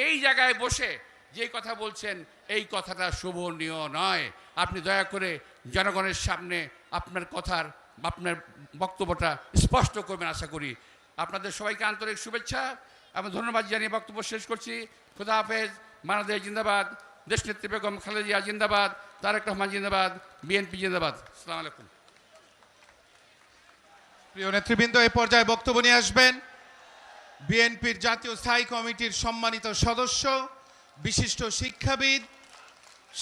এই জায়গায় বসে যে কথা বলছেন এই কথাটা শোভনীয় নয়। আপনি দয়া করে জনগণের সামনে আপনার বক্তব্যটা স্পষ্ট করবেন আশা করি। আপনাদের সবাইকে আন্তরিক শুভেচ্ছা এবং ধন্যবাদ জানিয়ে বক্তব্য শেষ করছি। খুদা হাফেজ। বাংলাদেশ জিন্দাবাদ। দেশনেত্রী বেগম খালেদা জিয়া জিন্দাবাদ। তারেক রহমান জিন্দাবাদ। বিএনপি জিন্দাবাদ। আসসালামু আলাইকুম। প্রিয় নেতৃবৃন্দ, এই পর্যায়ে বক্তব্য নিয়ে আসবেন বিএনপির জাতীয় স্থায়ী কমিটির সম্মানিত সদস্য, বিশিষ্ট শিক্ষাবিদ,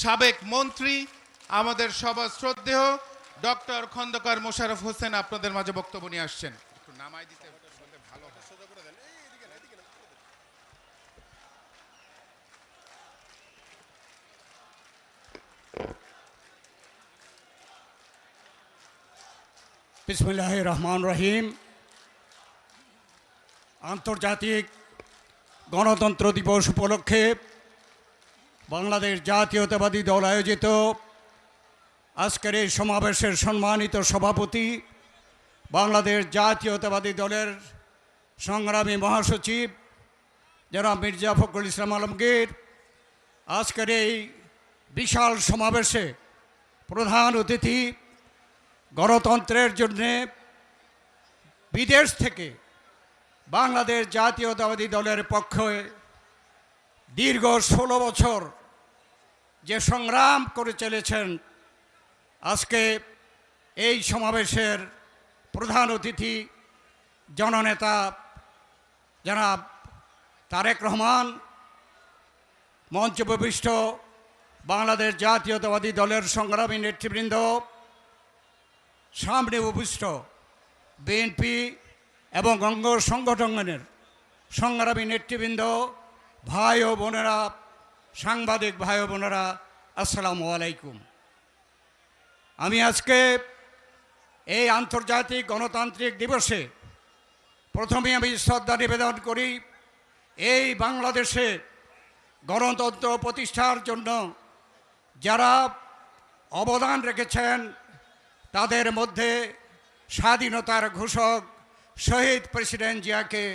সাবেক মন্ত্রী, আমাদের সবার শ্রদ্ধেয় ডক্টর খন্দকার মোশাররফ হোসেন আপনাদের মাঝে বক্তব্য নিয়ে আসছেন। একটু নামাই দিতে ভালো হয়। বিসমিল্লাহির রহমান রহিম। আন্তর্জাতিক গণতন্ত্র দিবস উপলক্ষে বাংলাদেশ জাতীয়তাবাদী দল আয়োজিত আজকের এই সমাবেশের সম্মানিত সভাপতি, বাংলাদেশ জাতীয়তাবাদী দলের সংগ্রামী মহাসচিব জনাব মির্জা ফখরুল ইসলাম আলমগীর, আজকের এই বিশাল সমাবেশে প্রধান অতিথি, গণতন্ত্রের জন্যে বিদেশ থেকে বাংলাদেশ জাতীয়তাবাদী দলের পক্ষে দীর্ঘ 16 বছর যে সংগ্রাম করে চলেছেন, আজকে এই সমাবেশের প্রধান অতিথি জননেতা জনাব তারেক রহমান, মঞ্চে উপবিষ্ট বাংলাদেশ জাতীয়তাবাদী দলের সংগ্রামী নেতৃবৃন্দ, সামনে উপবিষ্ট বিএনপি এবং অঙ্গ সংগঠনের সংগ্রামী নেতৃবৃন্দ, ভাই ও বোনেরা, সাংবাদিক ভাই ও বোনেরা, আসসালামু আলাইকুম। আমি আজকে এই আন্তর্জাতিক গণতান্ত্রিক দিবসে প্রথমে আমি শ্রদ্ধা নিবেদন করি এই বাংলাদেশে গণতন্ত্র প্রতিষ্ঠার জন্য যারা অবদান রেখেছেন, তাদের মধ্যে স্বাধীনতার ঘোষক শহীদ প্রেসিডেন্ট জিয়াকে,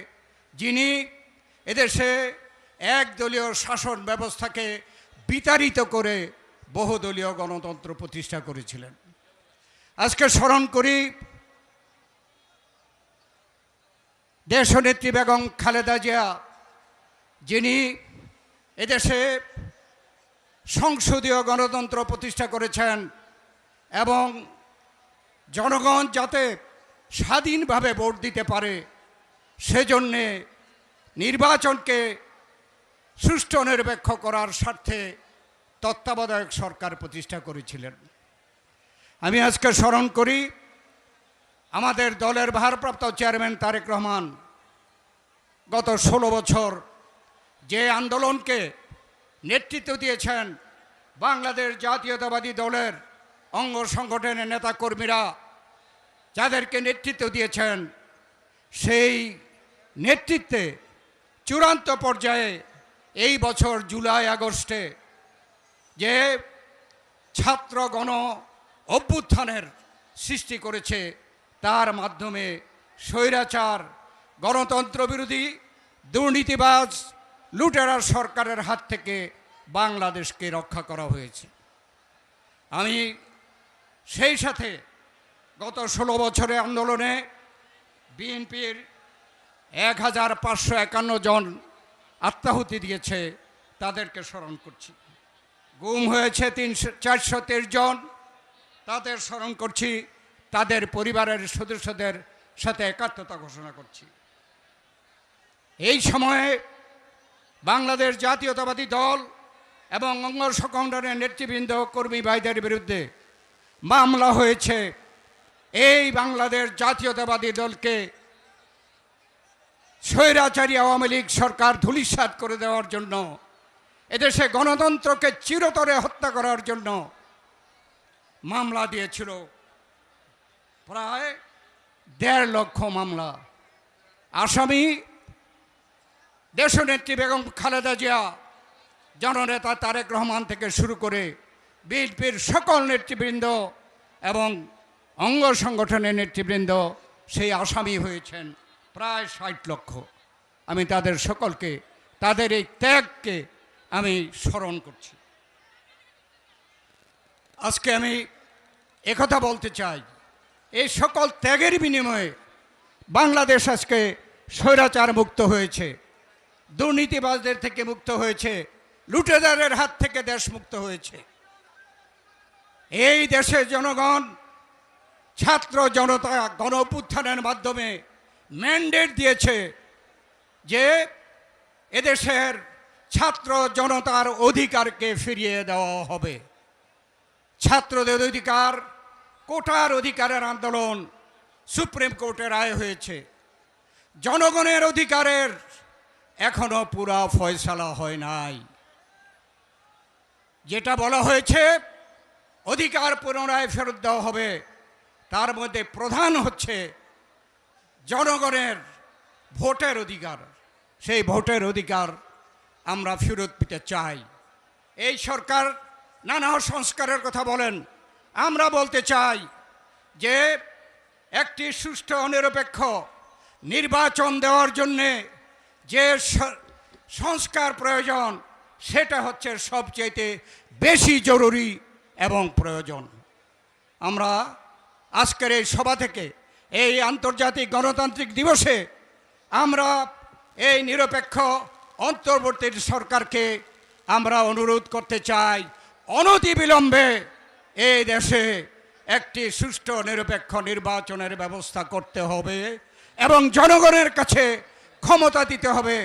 যিনি এদেশে একদলীয় শাসন ব্যবস্থাকে বিতাড়িত করে বহুদলীয় গণতন্ত্র প্রতিষ্ঠা করেছিলেন। আজকে স্মরণ করি দেশনেত্রী বেগম খালেদা জিয়া, যিনি এদেশে সংসদীয় গণতন্ত্র প্রতিষ্ঠা করেছেন এবং জনগণ যাতে স্বাধীনভাবে ভোট দিতে পারে সেজন্যে নির্বাচনকে সুষ্ঠু নিরপেক্ষ করার স্বার্থে তত্ত্বাবধায়ক সরকার প্রতিষ্ঠা করেছিলেন। আমি আজকে স্মরণ করি আমাদের দলের ভারপ্রাপ্ত চেয়ারম্যান তারেক রহমান গত 16 বছর যে আন্দোলনকে নেতৃত্ব দিয়েছেন, বাংলাদেশ জাতীয়তাবাদী দলের অঙ্গ সংগঠনের নেতাকর্মীরা যাদেরকে নেতৃত্ব দিয়েছেন, সেই নেতৃত্বে চূড়ান্ত পর্যায়ে এই বছর জুলাই আগস্টে যে ছাত্র গণ অভ্যুত্থানের সৃষ্টি করেছে, তার মাধ্যমে স্বৈরাচার, গণতন্ত্র বিরোধী, দুর্নীতিবাজ, লুটেরা সরকারের হাত থেকে বাংলাদেশকে রক্ষা করা হয়েছে। আমি সেই সাথে গত 16 বছরের আন্দোলনে বিএনপির 1551 জন আত্মাহুতি দিয়েছে, তাদেরকে স্মরণ করছি। গুম হয়েছে 423 জন, তাদের স্মরণ করছি। তাদের পরিবারের সদস্যদের সাথে একাত্মতা ঘোষণা করছি। এই সময়ে বাংলাদেশ জাতীয়তাবাদী দল এবং অঙ্গ সংগঠনের নেতৃবৃন্দ, কর্মী ভাইদের বিরুদ্ধে মামলা হয়েছে। এই বাংলাদেশ জাতীয়তাবাদী দলকে স্বৈরাচারী আওয়ামী লীগ সরকার ধূলিসাৎ করে দেওয়ার জন্য, এদেশে গণতন্ত্রকে চিরতরে হত্যা করার জন্য মামলা দিয়েছিল প্রায় 1.5 লক্ষ মামলা। আসামি দেশনেত্রী বেগম খালেদা জিয়া, জননেতা তারেক রহমান থেকে শুরু করে বিএনপির সকল নেতৃবৃন্দ এবং অঙ্গ সংগঠনের নেতৃবৃন্দ সেই আসামি হয়েছেন প্রায় 60 লক্ষ। আমি তাদের সকলকে তাদের এই ত্যাগকে আমি স্মরণ করছি। আজকে আমি একথা বলতে চাই, এই সকল ত্যাগের বিনিময়ে বাংলাদেশ আজকে স্বৈরাচার মুক্ত হয়েছে, দুর্নীতিবাজদের থেকে মুক্ত হয়েছে, লুটেরাদের হাত থেকে দেশ মুক্ত হয়েছে। এই দেশের জনগণ ছাত্র জনতা গণ অভ্যুত্থানের মাধ্যমে ম্যান্ডেট দিয়েছে যে এদেশের ছাত্র জনতার অধিকারকে ফিরিয়ে দেওয়া হবে। ছাত্রদের অধিকার, কোটার অধিকারের আন্দোলন সুপ্রিম কোর্টে রায় হয়েছে। জনগণের অধিকারের এখনো পুরা ফয়সালা হয় নাই। যেটা বলা হয়েছে অধিকার পুনরায় ফেরত দেওয়া হবে, তার মধ্যে প্রধান হচ্ছে জনগণের ভোটের অধিকার। সেই ভোটের অধিকার আমরা ফেরত পেতে চাই। এই সরকার নানা সংস্কারের কথা বলেন, আমরা বলতে চাই যে একটি সুষ্ঠু নিরপেক্ষ নির্বাচন দেওয়ার জন্যে যে সংস্কার প্রয়োজন, সেটা হচ্ছে সবচেয়ে বেশি জরুরি এবং প্রয়োজন। আমরা আজকের এই সভা থেকে এই আন্তর্জাতিক গণতান্ত্রিক দিবসে আমরা এই নিরপেক্ষ অন্তর্বর্তী সরকারকে আমরা অনুরোধ করতে চাই, অনতিবিলম্বে এই দেশে একটি সুষ্ঠু নিরপেক্ষ নির্বাচনের ব্যবস্থা করতে হবে এবং জনগণের কাছে ক্ষমতা দিতে হবে।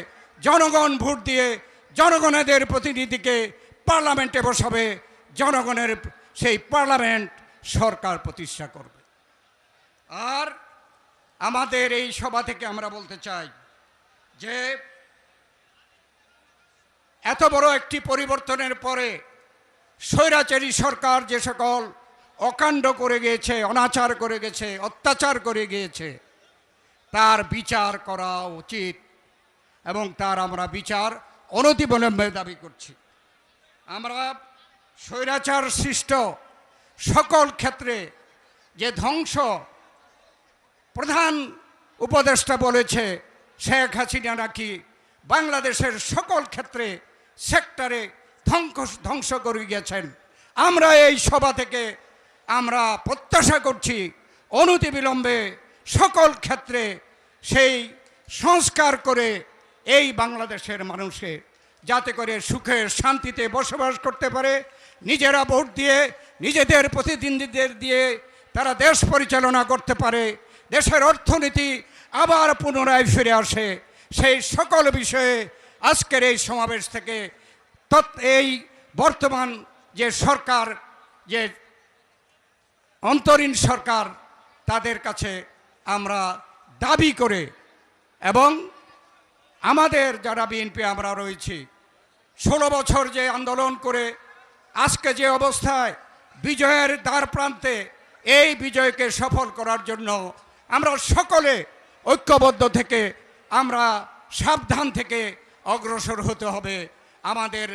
জনগণ ভোট দিয়ে জনগণের প্রতিনিধিকে পার্লামেন্টে বসাবে, জনগণের সেই পার্লামেন্ট সরকার প্রতিষ্ঠা করবে। আর আমাদের এই সভা থেকে আমরা বলতে চাই যে এত বড় একটি পরিবর্তনের পরে স্বৈরাচারী সরকার যে সকল অকাণ্ড করে গিয়েছে, অনাচার করে গেছে, অত্যাচার করে গিয়েছে, তার বিচার করা উচিত এবং তার আমরা বিচার অনতিবিলম্বে দাবি করছি। আমরা স্বৈরাচার সৃষ্ট সকল ক্ষেত্রে যে ধ্বংস প্রধান উপদেষ্টা বলেছে, শেখ হাসিনা নাকি বাংলাদেশের সকল ক্ষেত্রে সেক্টরে ধ্বংস করে গিয়েছেন। আমরা এই সভা থেকে আমরা প্রত্যাশা করছি অনতিবিলম্বে সকল ক্ষেত্রে সেই সংস্কার করে এই বাংলাদেশের মানুষে যাতে করে সুখে শান্তিতে বসবাস করতে পারে, নিজেরা ভোট দিয়ে নিজেদের প্রতিনিধিদের দিয়ে তারা দেশ পরিচালনা করতে পারে, দেশের অর্থনীতি আবার পুনরায় ফিরে আসে। সেই সকল বিষয়ে আজকের এই সমাবেশ থেকে এই বর্তমান যে সরকার, যে অন্তরীণ সরকার, তাদের কাছে আমরা দাবি করে এবং আমাদের যারা বিএনপি আমরা রয়েছি 16 বছর যে আন্দোলন করে আজকে যে অবস্থায় বিজয়ের দ্বার প্রান্তে, এই বিজয়কে সফল করার জন্য আমরা সকলে ঐক্যবদ্ধ থেকে আমরা সাবধান থেকে অগ্রসর হতে হবে। আমাদের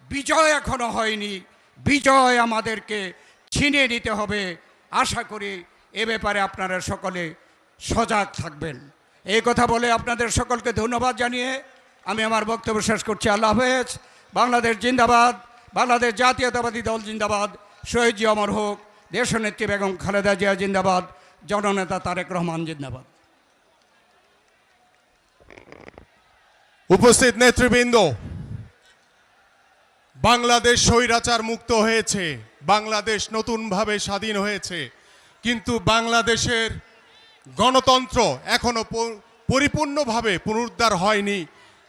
বিজয় এখনো হয়নি, বিজয় আমাদেরকে ছিনিয়ে নিতে হবে। আশা করি এ ব্যাপারে আপনারা সকলে সজাগ থাকবেন। এই কথা বলে আপনাদের সকলকে ধন্যবাদ জানিয়ে আমি আমার বক্তব্য শেষ করছি। আল্লাহ হাফেজ। বাংলাদেশ জিন্দাবাদ, বাংলাদেশ জাতীয়তাবাদী দল জিন্দাবাদ, শহীদ জি অমর হোক, দেশনেত্রী বেগম খালেদা জিয়া জিন্দাবাদ, জননেতা তারেক রহমান জিন্দাবাদ। উপস্থিত নেতৃবৃন্দ, বাংলাদেশ স্বৈরাচার মুক্ত হয়েছে, বাংলাদেশ নতুনভাবে স্বাধীন হয়েছে, কিন্তু বাংলাদেশের গণতন্ত্র এখনো পরিপূর্ণভাবে পুনরুদ্ধার হয়নি।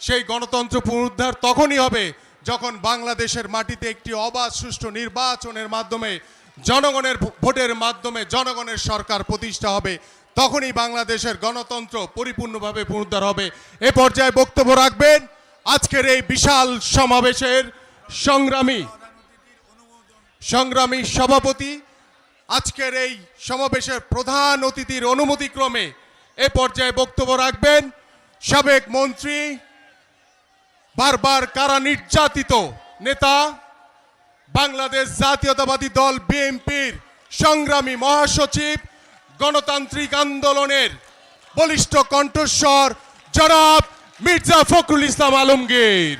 সেই গণতন্ত্র পুনরুদ্ধার তখনই হবে যখন বাংলাদেশের মাটিতে একটি অবাধ সুষ্ঠু নির্বাচনের মাধ্যমে, জনগণের ভোটের মাধ্যমে জনগণের সরকার প্রতিষ্ঠা হবে। তখনই বাংলাদেশের গণতন্ত্র পরিপূর্ণভাবে পুনরুদ্ধার হবে। এ পর্যায়ে বক্তব্য রাখবেন আজকের এই বিশাল সমাবেশের সংগ্রামী সভাপতি, আজকের এই সমাবেশের প্রধান অতিথির অনুমতিক্রমে এ পর্যায়ে বক্তব্য রাখবেন সাবেক মন্ত্রী, বারবার কারা নির্যাতিত নেতা, বাংলাদেশ জাতীয়তাবাদী দল বিএনপির সংগ্রামী মহাসচিব, গণতান্ত্রিক আন্দোলনের বলিষ্ঠ কণ্ঠস্বর জনাব মির্জা ফখরুল ইসলাম আলমগীর।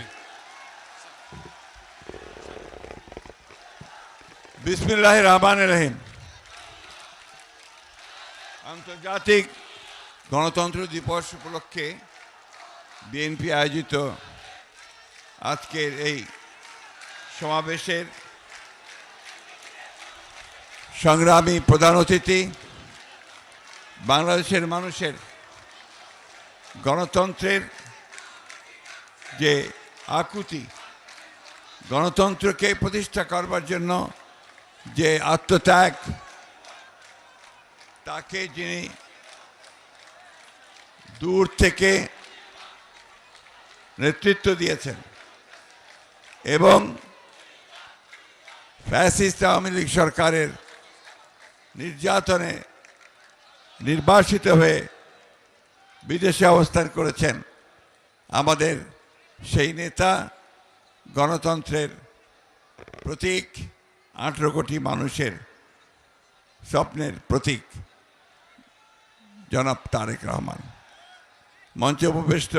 বিসমিল্লাহির রহমানির রহিম। আন্তর্জাতিক গণতন্ত্র দিবস উপলক্ষে বিএনপি আয়োজিত আজকের এই সমাবেশের সংগ্রামী প্রধান অতিথি, বাংলাদেশের মানুষের গণতন্ত্রের যে আকুতি, গণতন্ত্রকে প্রতিষ্ঠা করবার জন্য যে আত্মত্যাগ, তাকে যিনি দূর থেকে নেতৃত্ব দিয়েছেন এবং ফ্যাসিস্ট আওয়ামী লীগ সরকারের নির্যাতনে নির্বাসিত হয়ে বিদেশে অবস্থান করেছেন আমাদের সেই নেতা, গণতন্ত্রের প্রতীক, 18 কোটি মানুষের স্বপ্নের প্রতীক জনাব তারেক রহমান। মঞ্চে উপবিষ্ট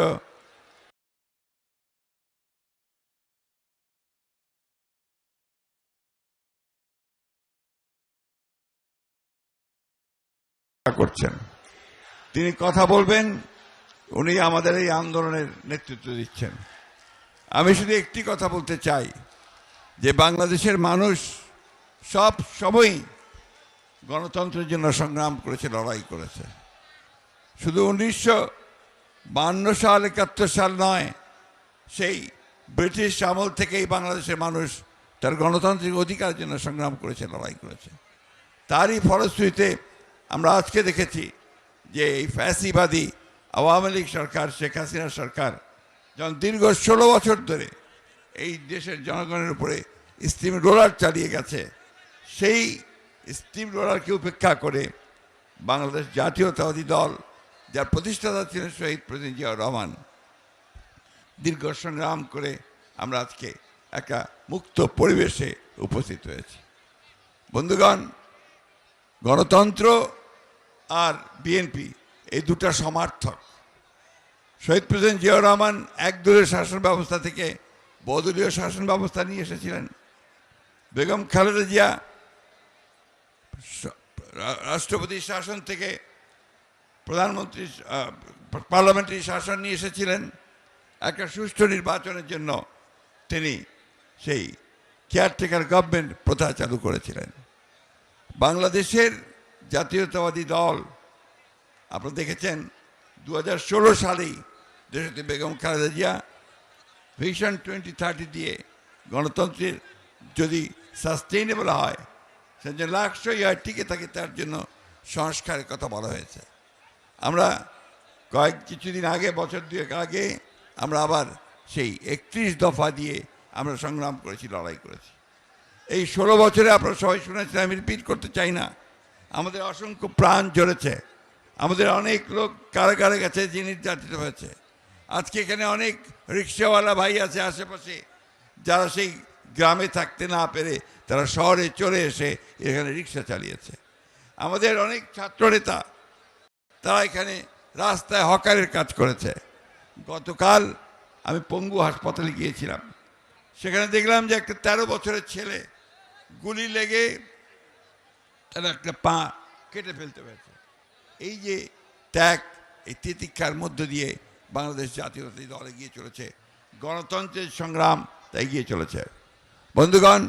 করছেন, তিনি কথা বলবেন, উনি আমাদের এই আন্দোলনের নেতৃত্ব দিচ্ছেন। আমি শুধু একটি কথা বলতে চাই যে বাংলাদেশের মানুষ সব সময় গণতন্ত্রের জন্য সংগ্রাম করেছে, লড়াই করেছে। শুধু 1952 সাল 71 সাল নয়, সেই ব্রিটিশ আমল থেকেই বাংলাদেশের মানুষ তার গণতান্ত্রিক অধিকারের জন্য সংগ্রাম করেছে, লড়াই করেছে। তারই ফলশ্রুতিতে আমরা আজকে দেখেছি যে এই ফ্যাসিবাদী আওয়ামী লীগ সরকার, শেখ হাসিনা সরকার যখন দীর্ঘ 16 বছর ধরে এই দেশের জনগণের উপরে স্টিম রোলার চালিয়ে গেছে, সেই স্টিম রোলারকে উপেক্ষা করে বাংলাদেশ জাতীয়তাবাদী দল, যার প্রতিষ্ঠাতা ছিলেন শহীদ প্রেসিডেন্ট জিয়াউর রহমান, দীর্ঘ সংগ্রাম করে আমরা আজকে একটা মুক্ত পরিবেশে উপস্থিত হয়েছি। বন্ধুগণ, গণতন্ত্র আর বিএনপি এই দুটা সমার্থক। শহীদ প্রেসিডেন্ট জিয়াউর রহমান একদলীয় শাসন ব্যবস্থা থেকে বহুদলীয় শাসন ব্যবস্থা নিয়ে এসেছিলেন। বেগম খালেদা জিয়া রাষ্ট্রপতি শাসন থেকে প্রধানমন্ত্রী পার্লামেন্টারি শাসন নিয়ে এসেছিলেন। একটা সুষ্ঠু নির্বাচনের জন্য তিনি সেই কেয়ারটেকার গভর্নমেন্ট প্রথা চালু করেছিলেন। বাংলাদেশের জাতীয়তাবাদী দল, আপনারা দেখেছেন 2016 সালেই দেশতে বেগম খালেদা জিয়া ভিশন 2030 দিয়ে গণতন্ত্রের যদি সাস্টেইনেবল হয়, সে যে লাক্সই হয়, টিকে থাকে, তার জন্য সংস্কারের কথা বলা হয়েছে। আমরা কিছুদিন আগে, বছর দুয়েক আগে, আমরা আবার সেই 31 দফা দিয়ে আমরা সংগ্রাম করেছি, লড়াই করেছি। এই 16 বছরে আপনারা সবাই শুনেছেন, আমি রিপিট করতে চাই না, আমাদের অসংখ্য প্রাণ ঝরেছে, আমাদের অনেক লোক কারাগারে গেছে, যে নির্যাতিত হয়েছে। আজকে এখানে অনেক রিক্সাওয়ালা ভাই আছে আশেপাশে, যারা সেই গ্রামে থাকতে না পেরে তারা শহরে চলে এসে এখানে রিক্সা চালিয়েছে। আমাদের অনেক ছাত্রনেতা, তারা এখানে রাস্তায় হকারের কাজ করেছে। গতকাল আমি পঙ্গু হাসপাতালে গিয়েছিলাম, সেখানে দেখলাম যে একটা 13 বছরের ছেলে গুলি লেগে তার একটা পা কেটে ফেলতে হয়েছে। এই যে ত্যাগ, এই তিতিক্ষার মধ্য দিয়ে বাংলাদেশ জাতীয়তাবাদী দল এগিয়ে চলেছে, গণতন্ত্রের সংগ্রাম তা এগিয়ে চলেছে। বন্ধুগণ,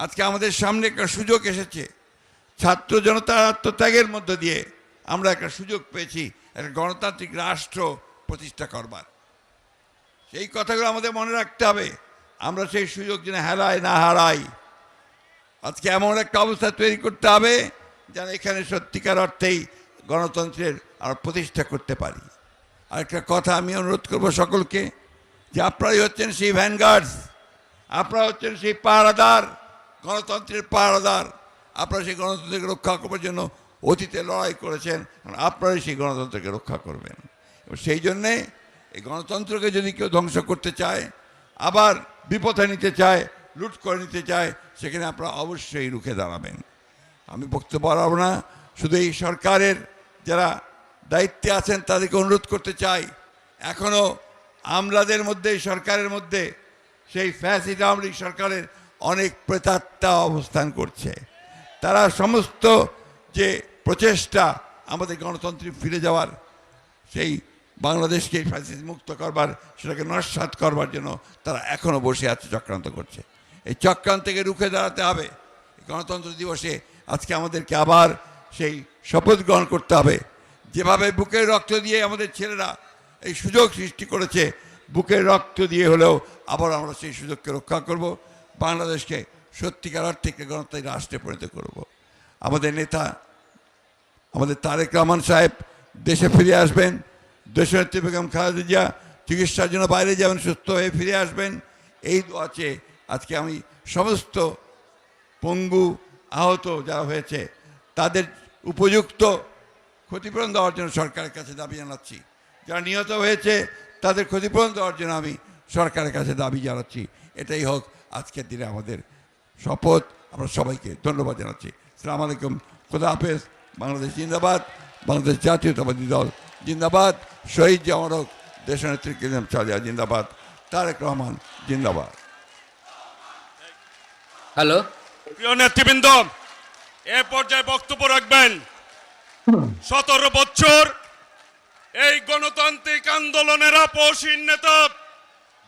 আজকে আমাদের সামনে একটা সুযোগ এসেছে, ছাত্র জনতার আত্মত্যাগের মধ্য দিয়ে আমরা একটা সুযোগ পেয়েছি একটা গণতান্ত্রিক রাষ্ট্র প্রতিষ্ঠা করবার। সেই কথাগুলো আমাদের মনে রাখতে হবে, আমরা সেই সুযোগ যেন হেলায় না হারাই। আজকে এমন একটা অবস্থা তৈরি করতে হবে যেন এখানে সত্যিকার অর্থেই গণতন্ত্রের আমরা প্রতিষ্ঠা করতে পারি। আরেকটা কথা আমি অনুরোধ করব সকলকে, যে আপনারাই হচ্ছেন সেই ভ্যানগার্ডস, আপনারা হচ্ছেন সেই পাহারাদার, গণতন্ত্রের পাহারাদার। আপনারা সেই গণতন্ত্রকে রক্ষা করবার জন্য অতীতে লড়াই করেছেন, আপনারাই সেই গণতন্ত্রকে রক্ষা করবেন। এবং সেই জন্যে এই গণতন্ত্রকে যদি কেউ ধ্বংস করতে চায়, আবার বিপথে নিতে চায়, লুট করে নিতে চায়, সেখানে আপনারা অবশ্যই রুখে দাঁড়াবেন। আমি বক্তব্য বাড়াবো না, শুধু এই সরকারের যারা দায়িত্বে আছেন তাদেরকে অনুরোধ করতে চাই, এখনও আমলাদের মধ্যে, সরকারের মধ্যে সেই ফ্যাসিস্ট আওয়ামী লীগ সরকারের অনেক প্রেতাত্মা অবস্থান করছে। তারা সমস্ত যে প্রচেষ্টা আমাদের গণতন্ত্রে ফিরে যাওয়ার, সেই বাংলাদেশকে ফ্যাসিস্ট মুক্ত করবার, সেটাকে নস্যাৎ করবার জন্য তারা এখনও বসে আছে, চক্রান্ত করছে। এই চক্রান্তকে রুখে দাঁড়াতে হবে। গণতন্ত্র দিবসে আজকে আমাদেরকে আবার সেই শপথ গ্রহণ করতে হবে। যেভাবে বুকের রক্ত দিয়ে আমাদের ছেলেরা এই সুযোগ সৃষ্টি করেছে, বুকের রক্ত দিয়ে হলেও আবার আমরা সেই সুযোগকে রক্ষা করব, বাংলাদেশকে সত্যিকার অর্থে একটি গণতান্ত্রিক রাষ্ট্রে পরিণত করব। আমাদের নেতা, আমাদের তারেক রহমান সাহেব দেশে ফিরে আসবেন। দেশনেত্রী বেগম খালেদা জিয়া চিকিৎসার জন্য বাইরে যাবেন, সুস্থ হয়ে ফিরে আসবেন, এই দোয়া চেয়ে আজকে আমি সমস্ত পঙ্গু আহত যারা হয়েছে তাদের উপযুক্ত ক্ষতিপূরণ দেওয়ার জন্য সরকারের কাছে দাবি জানাচ্ছি। যারা নিহত হয়েছে তাদের ক্ষতিপূরণ দেওয়ার জন্য আমি সরকারের কাছে দাবি জানাচ্ছি। এটাই হোক আজকের দিনে আমাদের শপথ। আমরা সবাইকে ধন্যবাদ জানাচ্ছি। আসসালামু আলাইকুম, খোদা হাফেজ। বাংলাদেশ জিন্দাবাদ, বাংলাদেশ জাতীয়তাবাদী দল জিন্দাবাদ, শহীদ জাওয়ান হোক দেশনেত্রী বেগম খালেদা জিন্দাবাদ, তারেক রহমান জিন্দাবাদ। হ্যালো, প্রিয় নেতৃবৃন্দ, এ পর্যায়ে বক্তব্য রাখবেন 17 বছর এই গণতান্ত্রিক আন্দোলনের আপসহীন নেতা,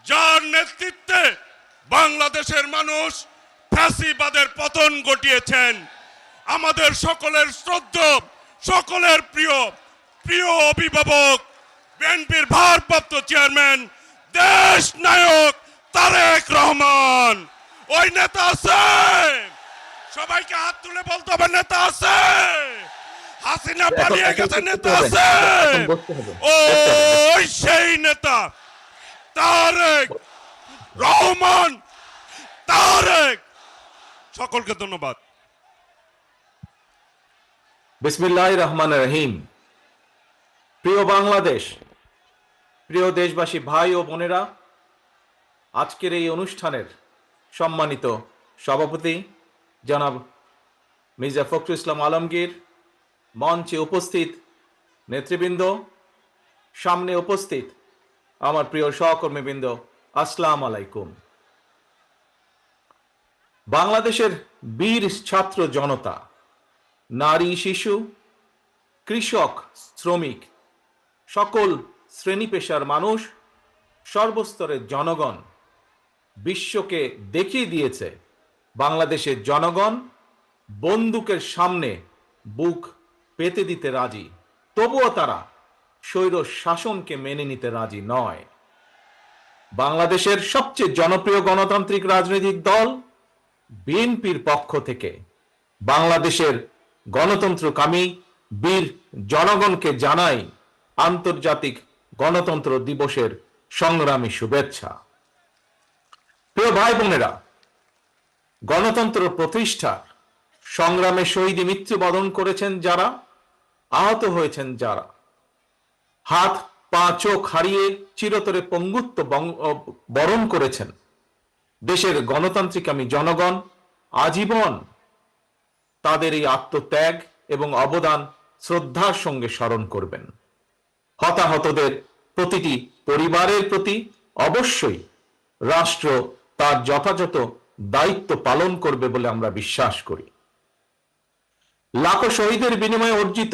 যার নেতৃত্বে বাংলাদেশের মানুষ ফ্যাসিবাদের পতন ঘটিয়েছেন, আমাদের সকলের শ্রদ্ধা, সকলের প্রিয় প্রিয় অভিভাবক, বিএনপির ভারপ্রাপ্ত চেয়ারম্যান, দেশ নায়ক তারেক রহমান। ওই নেতা আছে? সবাইকে হাত তুলে বলতে হবে নেতা আছে। হাসিনা পালিয়ে গেছে, নেতা আছে? ওই সেই নেতা তারেক রহমান। তারেক, সকলকে ধন্যবাদ। বিসমিল্লাহির রহমানির রহিম। প্রিয় বাংলাদেশ, প্রিয় দেশবাসী, ভাই ও বোনেরা, আজকের এই অনুষ্ঠানের সম্মানিত সভাপতি জনাব মির্জা ফখরুল ইসলাম আলমগীর, মঞ্চে উপস্থিত নেতৃবৃন্দ, সামনে উপস্থিত আমার প্রিয় সহকর্মীবৃন্দ, আসসালামু আলাইকুম। বাংলাদেশের বীর ছাত্র জনতা, নারী, শিশু, কৃষক, শ্রমিক, সকল শ্রেণী পেশার মানুষ, সর্বস্তরের জনগণ বিশ্বকে দেখিয়ে দিয়েছে বাংলাদেশের জনগণ বন্দুকের সামনে বুক পেতে দিতে রাজি, তবুও তারা স্বৈর শাসনকে মেনে নিতে রাজি নয়। বাংলাদেশের সবচেয়ে জনপ্রিয় গণতান্ত্রিক রাজনৈতিক দল বিএনপির পক্ষ থেকে বাংলাদেশের গণতন্ত্রকামী বীর জনগণকে জানাই আন্তর্জাতিক গণতন্ত্র দিবসের সংগ্রামী শুভেচ্ছা। প্রিয় ভাই বোনেরা, গণতন্ত্র প্রতিষ্ঠার সংগ্রামে শহীদী মৃত্যুবরণ করেছেন যারা, আহত হয়েছেন যারা, হাত পা চোখ হারিয়ে চিরতরে পঙ্গুত্ব বরণ করেছেন, দেশের গণতান্ত্রিকামী জনগণ আজীবন তাদের এই আত্মত্যাগ এবং অবদান শ্রদ্ধার সঙ্গে স্মরণ করবেন। হতাহতদের প্রতিটি পরিবারের প্রতি অবশ্যই রাষ্ট্র তার যথাযথ দায়িত্ব পালন করবে বলে আমরা বিশ্বাস করি। লাখো শহীদের বিনিময়ে অর্জিত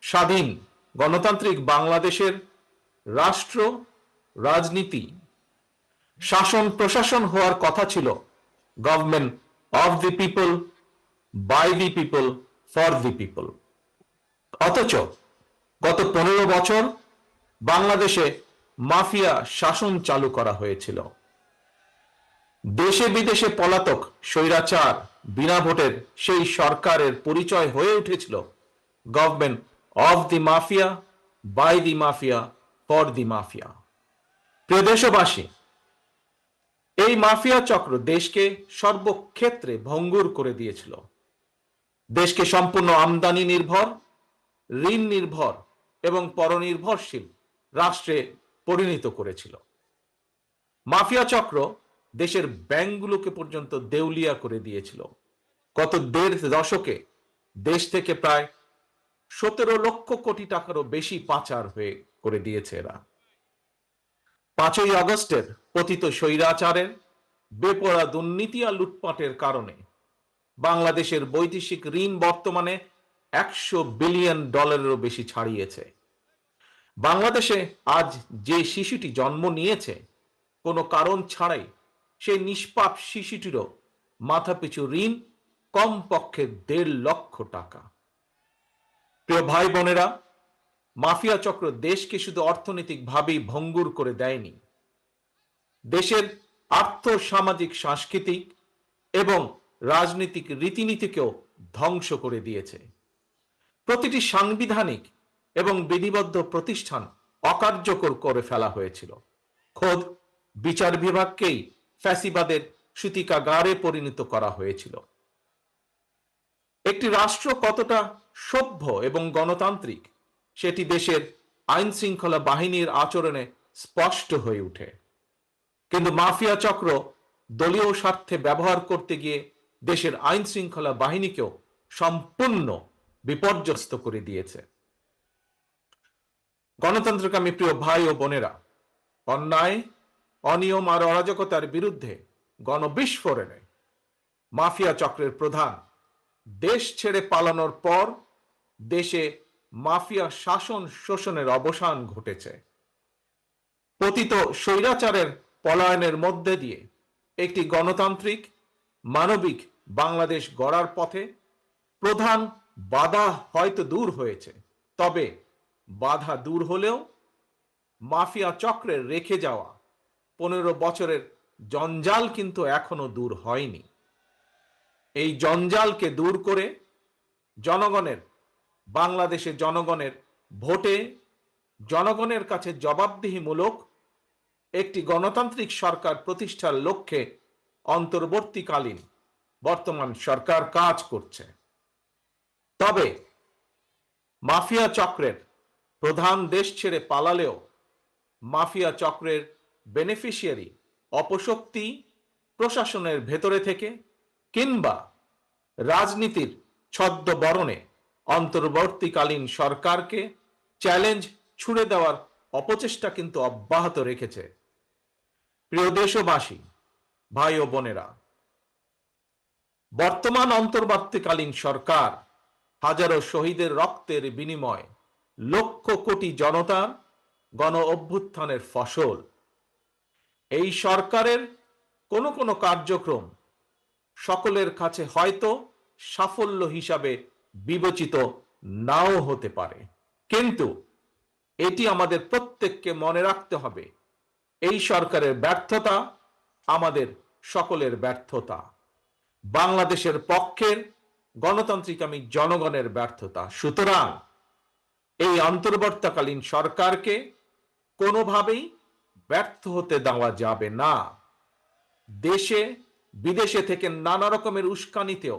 স্বাধীন গণতান্ত্রিক বাংলাদেশের রাষ্ট্র, রাজনীতি, শাসন প্রশাসন হওয়ার কথা ছিল government of the people, by the people, for the people. অথচ গত 15 বছর বাংলাদেশে মাফিয়া শাসন চালু করা হয়েছিল। দেশে বিদেশে পলাতক স্বৈরাচার বিনা ভোটের সেই সরকারের পরিচয় হয়ে উঠেছিল government of the mafia, by the mafia, for the mafia. প্রিয় দেশবাসী, এই মাফিয়া চক্র দেশকে সর্বক্ষেত্রে ভঙ্গুর করে দিয়েছিল। দেশকে সম্পূর্ণ আমদানি নির্ভর, ঋণ নির্ভর এবং পরনির্ভরশীল রাষ্ট্রে পরিণত করেছিল। মাফিয়া চক্র দেশের ব্যাংকগুলোকে পর্যন্ত দেউলিয়া করে দিয়েছিল। গত 1.5 দশকে দেশ থেকে প্রায় 17 লক্ষ কোটি টাকারও বেশি পাচার হয়ে করে দিয়েছে এরা। 5ই আগস্টের পতিত স্বৈরাচারের বেপরোয়া দুর্নীতি আর লুটপাটের কারণে বাংলাদেশের বৈদেশিক ঋণ বর্তমানে $100 বিলিয়ন বেশি ছাড়িয়েছে। বাংলাদেশে আজ যে শিশুটি জন্ম নিয়েছে কোনো কারণ ছাড়াই সেই নিষ্পাপ শিশুটিরও মাথাপিছু ঋণ কমপক্ষে $1.5 লক্ষ টাকা। প্রিয় ভাই বোনেরা, মাফিয়া চক্র দেশকে শুধু অর্থনৈতিকভাবেই ভঙ্গুর করে দেয়নি, দেশের আর্থ সামাজিক সাংস্কৃতিক এবং রাজনৈতিক রীতিনীতিকেও ধ্বংস করে দিয়েছে। প্রতিটি সাংবিধানিক এবং বিধিবদ্ধ প্রতিষ্ঠান অকার্যকর করে ফেলা হয়েছিল। খোদ বিচার বিভাগকেই ফ্যাসিবাদের সূতিকাগারে পরিণত করা হয়েছিল। একটি রাষ্ট্র কতটা সভ্য এবং গণতান্ত্রিক সেটি দেশের আইন শৃঙ্খলা বাহিনীর আচরণে স্পষ্ট হয়ে ওঠে। কিন্তু মাফিয়া চক্র দলীয় স্বার্থে ব্যবহার করতে গিয়ে দেশের আইন শৃঙ্খলা বাহিনীকেও সম্পূর্ণ বিপর্যস্ত করে দিয়েছে। গণতন্ত্রকামী প্রিয় ভাই ও বোনেরা, অন্যায়, অনিয়ম আর অরাজকতার বিরুদ্ধে গণবিস্ফোরণে মাফিয়া চক্রের প্রধান দেশ ছেড়ে পালানোর পর দেশে মাফিয়া শাসন শোষণের অবসান ঘটেছে। পতিত স্বৈরাচারের পলায়নের মধ্যে দিয়ে একটি গণতান্ত্রিক মানবিক বাংলাদেশ গড়ার পথে প্রধান বাধা হয়তো দূর হয়েছে, তবে বাধা দূর হলেও মাফিয়া চক্রের রেখে যাওয়া 15 বছরের জঞ্জাল কিন্তু এখনো দূর হয়নি। এই জঞ্জালকে দূর করে জনগণের, বাংলাদেশে জনগণের ভোটে জনগণের কাছে জবাবদিহিমূলক একটি গণতান্ত্রিক সরকার প্রতিষ্ঠার লক্ষ্যে অন্তর্বর্তীকালীন বর্তমান সরকার কাজ করছে। তবে মাফিয়া চক্রের প্রধান দেশ ছেড়ে পালালেও মাফিয়া চক্রের বেনিফিশিয়ারি অপশক্তি প্রশাসনের ভেতরে থেকে কিংবা রাজনীতির ছদ্মবরণে অন্তর্বর্তীকালীন সরকারকে চ্যালেঞ্জ ছুড়ে দেওয়ার অপচেষ্টা কিন্তু অব্যাহত রেখেছে। প্রিয় দেশবাসী, ভাই ও বোনেরা, বর্তমান অন্তর্বর্তীকালীন সরকার হাজারো শহীদের রক্তের বিনিময় লক্ষ কোটি জনতার গণ অভ্যুত্থানের ফসল। এই সরকারের কোনো কোনো কার্যক্রম সকলের কাছে হয়তো সাফল্য হিসাবে বিবেচিত নাও হতে পারে, কিন্তু এটি আমাদের প্রত্যেককে মনে রাখতে হবে, এই সরকারের ব্যর্থতা আমাদের সকলের ব্যর্থতা, বাংলাদেশের পক্ষের গণতান্ত্রিকামী জনগণের ব্যর্থতা। সুতরাং এই অন্তর্বর্তীকালীন সরকারকে কোনোভাবেই ব্যর্থ হতে দেওয়া যাবে না। দেশে বিদেশে থেকে নানা রকমের উস্কানিতেও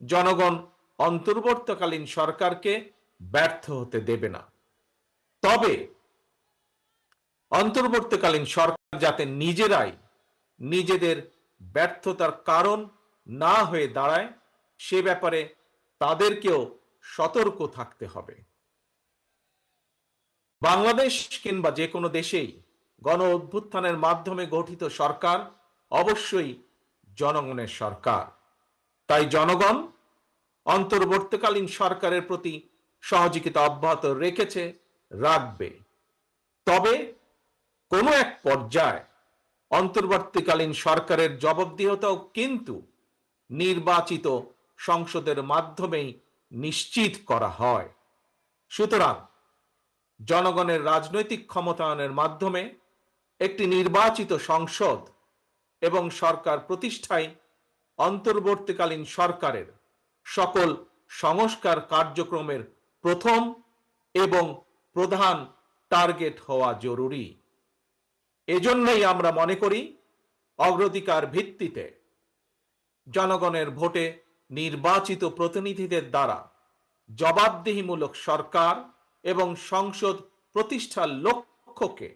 জনগণ অন্তর্বর্তীকালীন সরকারকে ব্যর্থ হতে দেবে না। তবে অন্তর্বর্তীকালীন সরকার যাতে নিজেরাই নিজেদের ব্যর্থতার কারণ না হয়ে দাঁড়ায় সে ব্যাপারে তাদেরকেও সতর্ক থাকতে হবে। বাংলাদেশ কিংবা যে কোনো দেশেই গণ অভ্যুত্থানের মাধ্যমে গঠিত সরকার অবশ্যই জনগণের সরকার। তাই জনগণ অন্তর্বর্তীকালীন সরকারের প্রতি সহযোগিতা অব্যাহত রেখেছে, রাখবে। তবে কোনো এক পর্যায়ে অন্তর্বর্তীকালীন সরকারের জবাবদিহিতাও কিন্তু নির্বাচিত সংসদের মাধ্যমেই নিশ্চিত করা হয়। সুতরাং জনগণের রাজনৈতিক ক্ষমতায়নের মাধ্যমে একটি নির্বাচিত সংসদ এবং সরকার প্রতিষ্ঠায় অন্তর্বর্তীকালীন সরকারের সকল সংস্কার কার্যক্রমের প্রথম এবং প্রধান টার্গেট হওয়া জরুরি। এজন্যই আমরা মনে করি অগ্রাধিকার ভিত্তিতে জনগণের ভোটে নির্বাচিত প্রতিনিধিদের দ্বারা জবাবদিহিমূলক সরকার এবং সংসদ প্রতিষ্ঠার লক্ষ্যকে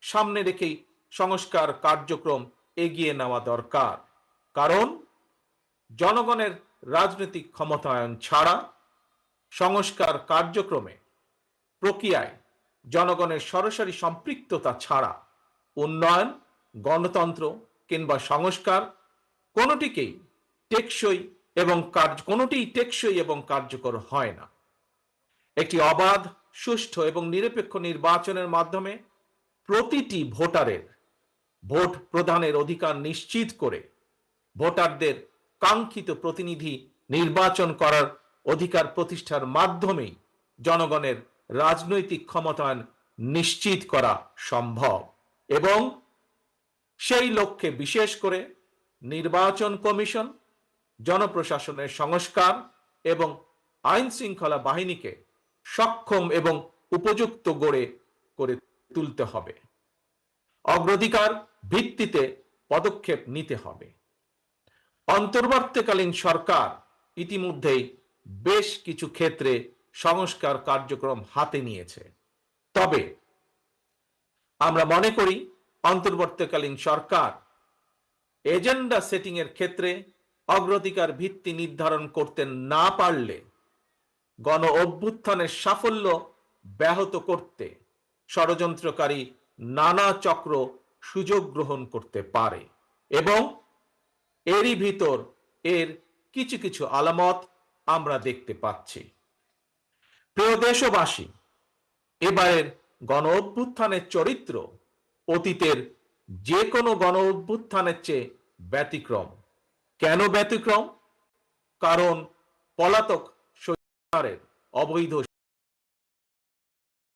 সামনে রেখেই সংস্কার কার্যক্রম এগিয়ে নেওয়া দরকার। কারণ জনগণের রাজনৈতিক ক্ষমতায়ন ছাড়া সংস্কার কার্যক্রমে প্রক্রিয়ায় জনগণের সরাসরি সম্পৃক্ততা ছাড়া উন্নয়ন, গণতন্ত্র কিংবা সংস্কার কোনোটিকেই টেকসই এবং কার্যকর হয় না। একটি অবাধ, সুষ্ঠু এবং নিরপেক্ষ নির্বাচনের মাধ্যমে প্রতিটি ভোটারের ভোট প্রদানের অধিকার নিশ্চিত করে ভোটারদের কাঙ্ক্ষিত প্রতিনিধি নির্বাচন করার অধিকার প্রতিষ্ঠার মাধ্যমেই জনগণের রাজনৈতিক ক্ষমতায়ন নিশ্চিত করা সম্ভব। এবং সেই লক্ষ্যে বিশেষ করে নির্বাচন কমিশন, জনপ্রশাসনের সংস্কার এবং আইন শৃঙ্খলা বাহিনীকে সক্ষম এবং উপযুক্ত করে তুলতে হবে। অগ্রাধিকার ভিত্তিতে পদক্ষেপ নিতে হবে। অন্তর্বর্তীকালীন সরকার ইতিমধ্যেই বেশ কিছু ক্ষেত্রে সংস্কার কার্যক্রম হাতে নিয়েছে। তবে আমরা মনে করি অন্তর্বর্তীকালীন সরকার এজেন্ডা সেটিং এর ক্ষেত্রে অগ্রাধিকার ভিত্তি নির্ধারণ করতে না পারলে গণ অভ্যুত্থানের সাফল্য ব্যাহত করতে ষড়যন্ত্রকারী নানা চক্র সুযোগ গ্রহণ করতে পারে এবং এরই ভিতর এর কিছু কিছু আলামত আমরা দেখতে পাচ্ছি। প্রিয় দেশবাসী, এবারের গণ অভ্যুত্থানের চরিত্র অতীতের যে কোনো গণ অভ্যুত্থানের চেয়ে ব্যতিক্রম। কেন ব্যতিক্রম? কারণ পলাতক সরকারের অবৈধ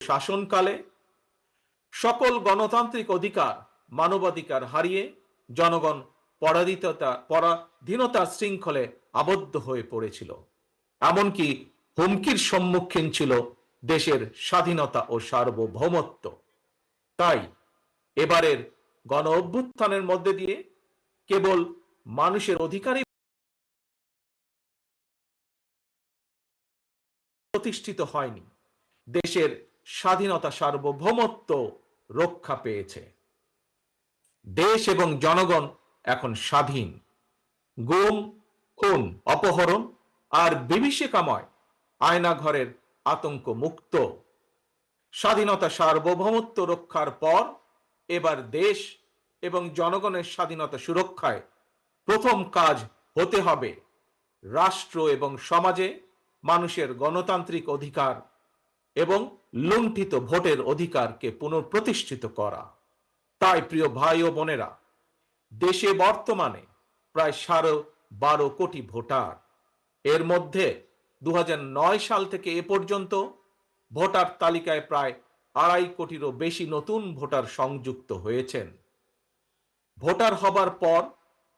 শাসনকালে সকল গণতান্ত্রিক অধিকার, মানবাধিকার হারিয়ে জনগণ পরাধীনতার শৃঙ্খলে আবদ্ধ হয়ে পড়েছিল। এমনকি হুমকির সম্মুখীন ছিল দেশের স্বাধীনতা ও সার্বভৌমত্ব। তাই এবারের গণ অভ্যুত্থানের মধ্যে দিয়ে কেবল মানুষের অধিকারই প্রতিষ্ঠিত হয়নি, দেশের স্বাধীনতা সার্বভৌমত্ব রক্ষা পেয়েছে। দেশ এবং জনগণ এখন স্বাধীন। গুম, খুন, অপহরণ আর বিভীষিকাময় আয়নাঘরের আতঙ্ক মুক্ত। স্বাধীনতা সার্বভৌমত্ব রক্ষার পর এবার দেশ এবং জনগণের স্বাধীনতা সুরক্ষায় প্রথম কাজ হতে হবে রাষ্ট্র এবং সমাজে মানুষের গণতান্ত্রিক অধিকার এবং লুণ্ঠিত ভোটের অধিকারকে পুনঃপ্রতিষ্ঠিত করা। তাই প্রিয় ভাই ও বোনেরা, দেশে বর্তমানে প্রায় 12.5 কোটি ভোটার। এর মধ্যে 2009 সাল থেকে এ পর্যন্ত ভোটার তালিকায় প্রায় 2.5 কোটিরও বেশি নতুন ভোটার সংযুক্ত হয়েছেন। ভোটার হবার পর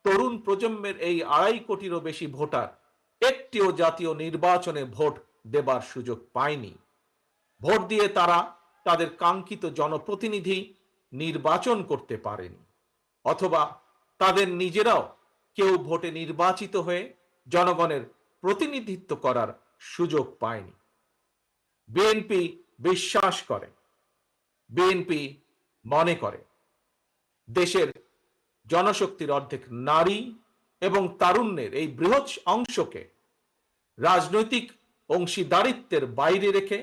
তরুণ প্রজন্মের এই 2.5 কোটিরও বেশি ভোটার একটিও জাতীয় নির্বাচনে ভোট দেবার সুযোগ পায়নি। ভোট দিয়ে তারা তাদের কাঙ্ক্ষিত জনপ্রতিনিধি নির্বাচন করতে পারেনি, অথবা তাদের নিজেরাও কেউ ভোটে নির্বাচিত হয়ে জনগণের প্রতিনিধিত্ব করার সুযোগ পায়নি। বিএনপি বিশ্বাস করে, বিএনপি মনে করে দেশের জনশক্তির অর্ধেক নারী এবং তারুণ্যের এই বৃহৎ অংশকে রাজনৈতিক অংশীদারিত্বের বাইরে রেখে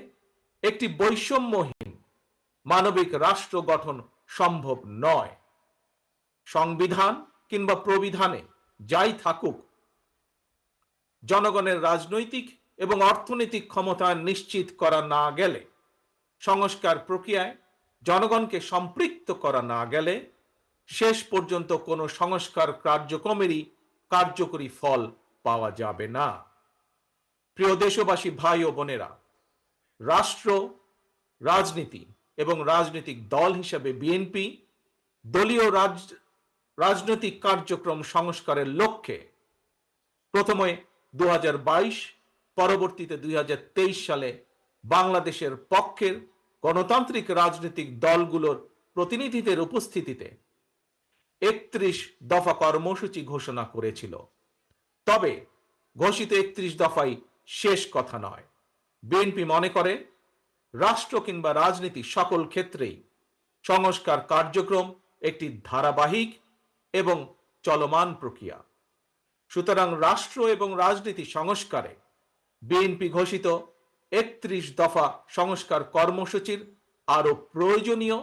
একটি বৈষম্যহীন মানবিক রাষ্ট্র গঠন সম্ভব নয়। সংবিধান কিংবা প্রবিধানে যাই থাকুক, জনগণের রাজনৈতিক এবং অর্থনৈতিক ক্ষমতায়ন নিশ্চিত করা না গেলে, সংস্কার প্রক্রিয়ায় জনগণকে সম্পৃক্ত করা না গেলে শেষ পর্যন্ত কোনো সংস্কার কার্যক্রমেরই কার্যকরী ফল পাওয়া যাবে না। প্রিয় দেশবাসী, ভাই ও বোনেরা, রাষ্ট্র, রাজনীতি এবং রাজনৈতিক দল হিসেবে বিএনপি দলীয় রাজনৈতিক কার্যক্রম সংস্কারের লক্ষ্যে প্রথমে 2022, পরবর্তীতে 2023 সালে বাংলাদেশের পক্ষের গণতান্ত্রিক রাজনৈতিক দলগুলোর প্রতিনিধিদের উপস্থিতিতে 31 দফা কর্মসূচি ঘোষণা করেছিল। তবে ঘোষিত 31 দফাই শেষ কথা নয়। বিএনপি মনে করে রাষ্ট্র কিংবা রাজনীতি সকল ক্ষেত্রেই সংস্কার কার্যক্রম একটি ধারাবাহিক এবং চলমান প্রক্রিয়া। সুতরাং রাষ্ট্র এবং রাজনীতি সংস্কারে বিএনপি ঘোষিত 31 দফা সংস্কার কর্মসূচির আরো প্রয়োজনীয়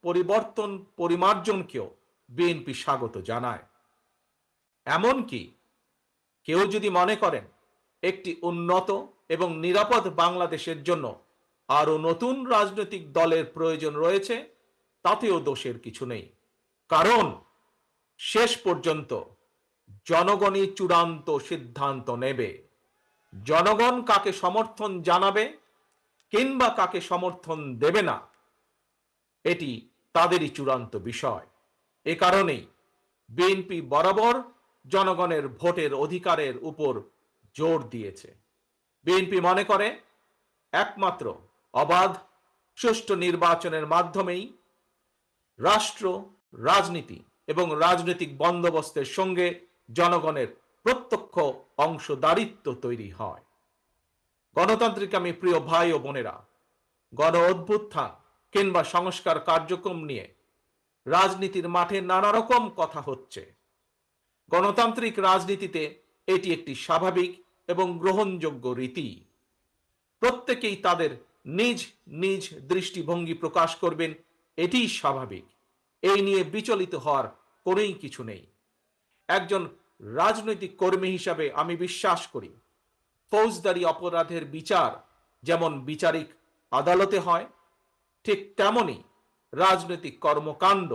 পরিবর্তন পরিমার্জনকেও বিএনপি স্বাগত জানায়। এমনকি কেউ যদি মনে করেন একটি উন্নত এবং নিরাপদ বাংলাদেশের জন্য আরো নতুন রাজনৈতিক দলের প্রয়োজন রয়েছে, তাতেও দোষের কিছু নেই। কারণ শেষ পর্যন্ত জনগণই চূড়ান্ত সিদ্ধান্ত নেবে। জনগণ কাকে সমর্থন জানাবে কিংবা কাকে সমর্থন দেবে না, এটি তাদেরই চূড়ান্ত বিষয়। এ কারণেই বিএনপি বরাবর জনগণের ভোটের অধিকারের উপর জোর দিয়েছে। বিএনপি মনে করে একমাত্র অবাধ সুষ্ঠু নির্বাচনের মাধ্যমেই রাষ্ট্র, রাজনীতি এবং রাজনৈতিক বন্দোবস্তের সঙ্গে জনগণের প্রত্যক্ষ অংশদারিত্ব তৈরি হয়। গণতান্ত্রিক আমি প্রিয় ভাই ও বোনেরা, গণ অভ্যুত্থান কিংবা সংস্কার কার্যক্রম নিয়ে রাজনীতির মাঠে নানা রকম কথা হচ্ছে। গণতান্ত্রিক রাজনীতিতে এটি একটি স্বাভাবিক এবং গ্রহণযোগ্য রীতি। প্রত্যেকেই তাদের নিজ নিজ দৃষ্টিভঙ্গি প্রকাশ করবেন, এটিই স্বাভাবিক। এই নিয়ে বিচলিত হওয়ার কোনোই কিছু নেই। একজন রাজনৈতিক কর্মী হিসাবে আমি বিশ্বাস করি, ফৌজদারি অপরাধের বিচার যেমন বিচারিক আদালতে হয়, ঠিক তেমনি রাজনৈতিক কর্মকাণ্ড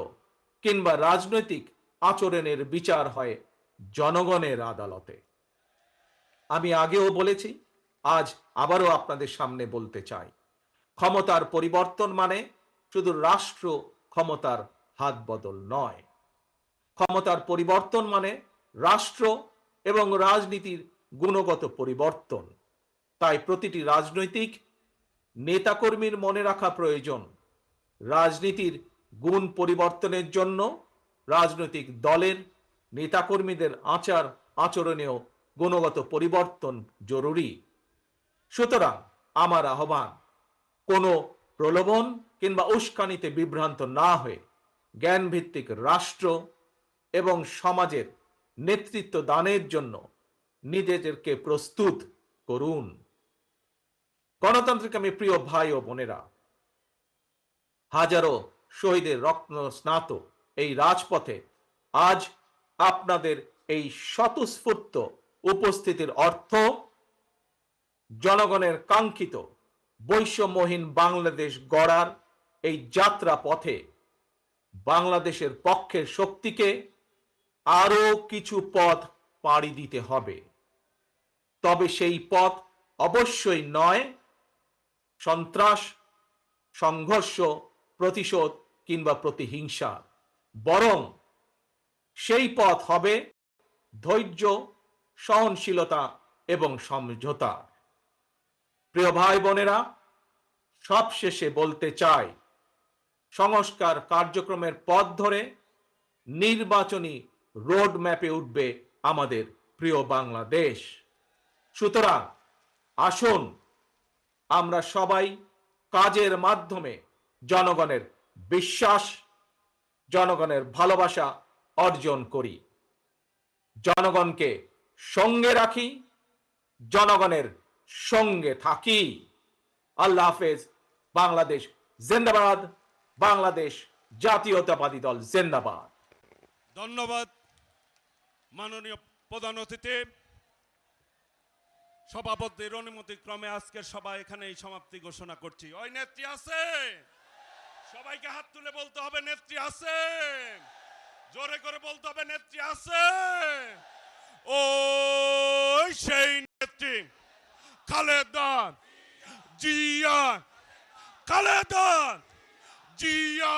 কিংবা রাজনৈতিক আচরণের বিচার হয় জনগণের আদালতে। আমি আগেও বলেছি, আজ আবারও আপনাদের সামনে বলতে চাই, ক্ষমতার পরিবর্তন মানে শুধু রাষ্ট্র ক্ষমতার হাত বদল নয়। ক্ষমতার পরিবর্তন মানে রাষ্ট্র এবং রাজনীতির গুণগত পরিবর্তন। তাই প্রতিটি রাজনৈতিক নেতাকর্মীর মনে রাখা প্রয়োজন, রাজনীতির গুণ পরিবর্তনের জন্য রাজনৈতিক দলের নেতাকর্মীদের আচার আচরণেও গুণগত পরিবর্তন জরুরি। সুতরাং আমার আহ্বান, কোনো প্রলোভন কিংবা উস্কানিতে বিভ্রান্ত না হয়ে জ্ঞানভিত্তিক রাষ্ট্র এবং সমাজের নেতৃত্ব দানের জন্য নিজেদেরকে প্রস্তুত করুন। গণতান্ত্রিক আমি প্রিয় ভাই ও বোনেরা, হাজারো শহীদের রত্ন স্নাত এই রাজপথে আজ আপনাদের এই স্বতঃস্ফূর্ত উপস্থিতির অর্থ জনগণের কাঙ্ক্ষিত বৈষম্যহীন বাংলাদেশ গড়ার এই যাত্রা পথে বাংলাদেশের পক্ষের শক্তিকে আরো কিছু পথ পাড়ি দিতে হবে। তবে সেই পথ অবশ্যই নয় সন্ত্রাস, সংঘর্ষ, প্রতিশোধ কিংবা প্রতিহিংসা, বরং সেই পথ হবে ধৈর্য, সহনশীলতা এবং সমঝোতা। প্রিয় ভাই বোনেরা, সবশেষে বলতে চাই, সংস্কার কার্যক্রমের পথ ধরে নির্বাচনী রোড ম্যাপে উঠবে আমাদের প্রিয় বাংলাদেশ। সুতরাং আসুন আমরা সবাই কাজের মাধ্যমে জনগণের বিশ্বাস, জনগণের ভালোবাসা অর্জন করি, জনগণকে সঙ্গে রাখি, জনগণের সঙ্গে থাকি। আল্লাহ হাফেজ। বাংলাদেশ জিন্দাবাদ। বাংলাদেশ জাতীয়তাবাদী দল জিন্দাবাদ। ধন্যবাদ মাননীয় প্রধান অতিথি। সভাপতির অনুমতি ক্রমে আজকের সভা এখানেই সমাপ্তি ঘোষণা করছি। ওই নেত্রী আছে? সবাইকে হাত তুলে বলতে হবে নেত্রী আছে, জোরে করে বলতে হবে নেত্রী আছে। ওই সেই নেত্রী খালেদা জিয়া, খালেদা জিয়া,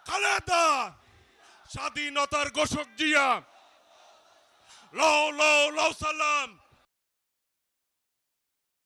খালেদা, স্বাধীনতার ঘোষক জিয়া। লও লও লও সালাম।